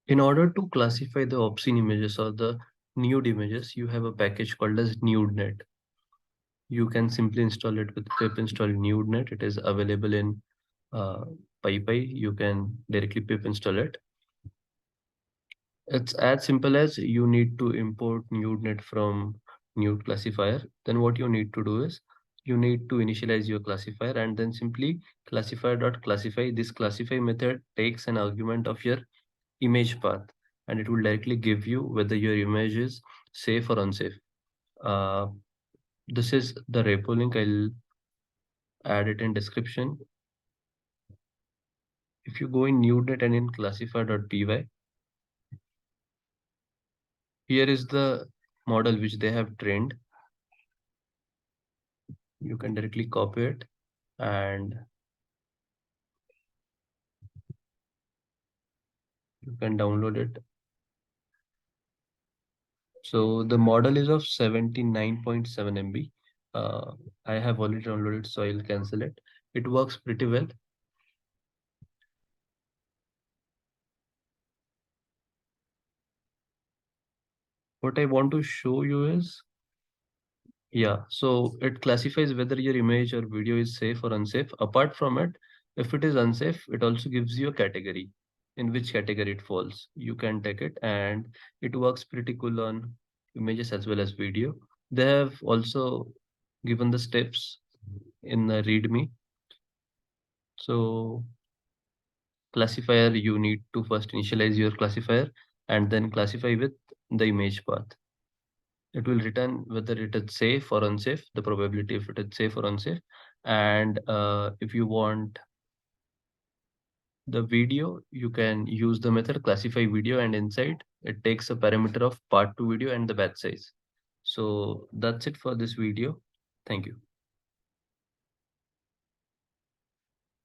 In order to classify the obscene images or the nude images, you have a package called as NudeNet. You can simply install it with pip install NudeNet. It is available in uh, PyPy. You can directly pip install it. It's as simple as you need to import NudeNet from Nude classifier. Then what you need to do is you need to initialize your classifier and then simply classifier.classify. This classify method takes an argument of your image path and it will directly give you whether your image is safe or unsafe. Uh, this is the repo link. I'll add it in description. If you go in NudeNet and in classifier.py, here is the model which they have trained. You can directly copy it and you can download it. So the model is of 79.7 MB. I have already downloaded, so I'll cancel it. It works pretty well. What I want to show you is, yeah, so it classifies whether your image or video is safe or unsafe. Apart from it, if it is unsafe, it also gives you a category in which category it falls. You can take it and it works pretty cool on images as well as video. They have also given the steps in the README. So classifier, you need to first initialize your classifier and then classify with the image path. It will return whether it is safe or unsafe, the probability if it is safe or unsafe. And if you want the video, you can use the method classify video and inside it takes a parameter of part 2 video and the batch size. So that's it for this video. Thank you.